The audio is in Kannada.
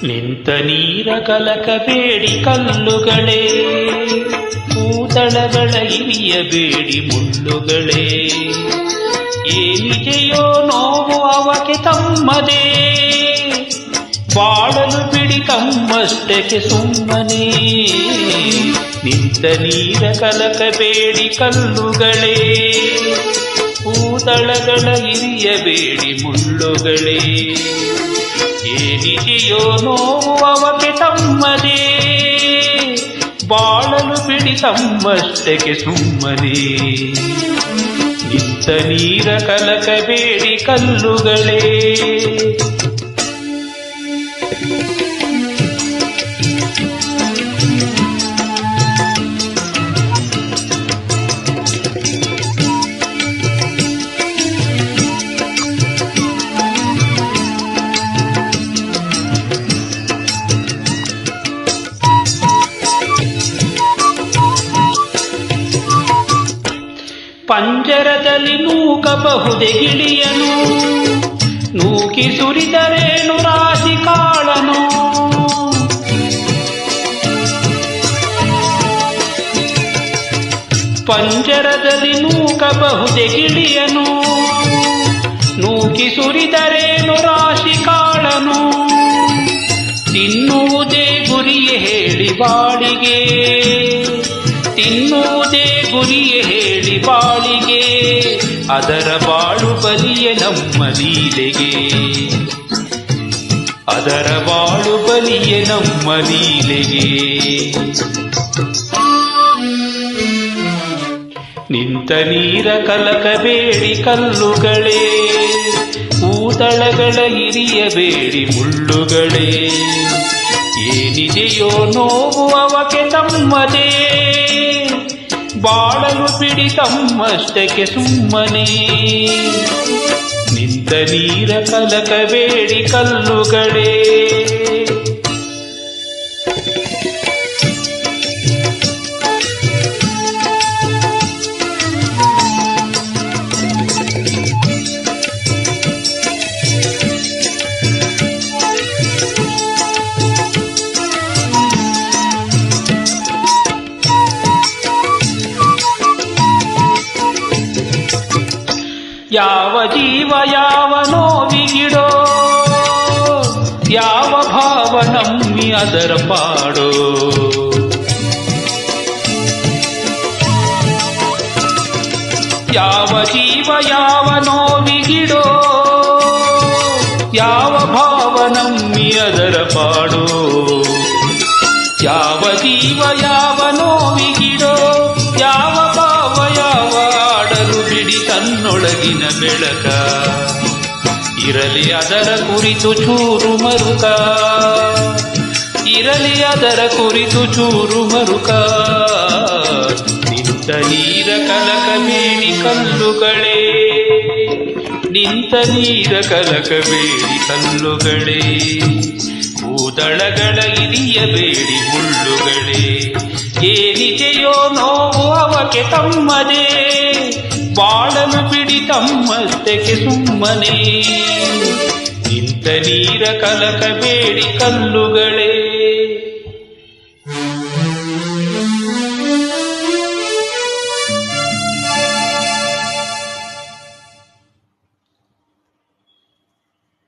ನಿಂತ ನೀರ ಕಲಕಬೇಡಿ ಕಲ್ಲುಗಳೇ, ಭೂತಳಗಳ ಇರಿಯಬೇಡಿ ಮುಳ್ಳುಗಳೇ. ಏನಿದೆಯೋ ನೋವು ಅವಕ್ಕೆ ತಮ್ಮದೇ, ಬಾಳಲು ಬಿಡಿ ತಮ್ಮಷ್ಟಕ್ಕೆ ಸುಮ್ಮನೆ. ನಿಂತ ನೀರ ಕಲಕಬೇಡಿ ಕಲ್ಲುಗಳೇ, ಭೂತಳಗಳ ಇರಿಯಬೇಡಿ ಮುಳ್ಳುಗಳೇ. ಏನಿದೆಯೋ ನೋವು ಅವಕ್ಕೆ ತಮ್ಮದೇ, ಬಾಳಲು ಬಿಡಿ ತಮ್ಮಷ್ಟಕ್ಕೆ ಸುಮ್ಮನೆ. ನಿಂತ ನೀರ ಕಲಕಬೇಡಿ ಕಲ್ಲುಗಳೇ. ಪಂಜರದಲ್ಲಿ ನೂಕಬಹುದೆ ಗಿಳಿಯನು, ನೂಕಿ ಸುರಿದರೇನು ರಾಶಿ ಕಾಳನು. ಪಂಜರದಲ್ಲಿ ನೂಕಬಹುದೆ ಗಿಳಿಯನು, ನೂಕಿ ಸುರಿದರೇನು ರಾಶಿ ಕಾಳನು. ತಿನ್ನುವುದೇ ಗುರಿಯೇ ಹೇಳಿ ಬಾಳಿಗೆ, ತಿನ್ನುವುದೇ ಗುರಿಯೇ ಹೇಳಿ ಬಾಳಿಗೆ. ಅದರ ಬಾಳು ಬಲಿಯೇ ನಮ್ಮ ಲೀಲೆಗೆ, ಅದರ ಬಾಳು ಬಲಿಯೇ ನಮ್ಮ ಲೀಲೆಗೆ. ನಿಂತ ನೀರ ಕಲಕಬೇಡಿ ಕಲ್ಲುಗಳೇ, ಭೂತಳಗಳ ಹಿರಿಯಬೇಡಿ ಮುಳ್ಳುಗಳೇ. ಏನಿದೆಯೋ ನೋವು ಅವಕ್ಕೆ ತಮ್ಮದೇ, ಬಾಳಲು ಬಿಡಿ ತಮ್ಮಷ್ಟಕ್ಕೆ ಸುಮ್ಮನೆ. ನಿಂತ ನೀರ ಕಲಕಬೇಡಿ ಕಲ್ಲುಗಳೇ. ಯಾವ ಜೀವ ಯಾವ ನೋವಿಗಿಡೋ, ಯಾವ ಭಾವ ನಮ್ಮಿ ಅದರ ಪಾಡೋ. ಯಾವ ಜೀವ ಯಾವ ನೋವಿಗಿಡೋ, ಯಾವ ಭಾವ ನಮ್ಮಿ ಅದರ ಪಾಡೋ. ಯಾವ ಜೀವ ಯಾವ ನೋವಿಗಿಡೋ, ಯಾವ ಭಾವ ಯಾವ ಆಡಲು ಬಿಡಿ ತನ್ನೊಳಗಿನ ಬೆಳಕ. ಇರಲಿ ಅದರ ಕುರಿತು ಚೂರು ಮರುಕ, ಇರಲಿ ಅದರ ಕುರಿತು ಚೂರು ಮರುಕ. ನಿಂತ ನೀರ ಕಲಕಬೇಡಿ ಕಲ್ಲುಗಳೇ, ನಿಂತ ನೀರ ಕಲಕಬೇಡಿ ಕಲ್ಲುಗಳೇ. ಭೂತಳಗಳ ಇರಿಯಬೇಡಿ ಮುಳ್ಳುಗಳೇ. ಏನಿದೆಯೋ ನೋವು ಅವಕ್ಕೆ ತಮ್ಮದೇ, ಬಾಳಲು ಬಿಡಿ ತಮ್ಮಷ್ಟಕ್ಕೆ ಸುಮ್ಮನೆ. ನಿಂತ ನೀರ ಕಲಕಬೇಡಿ ಕಲ್ಲುಗಳೇ.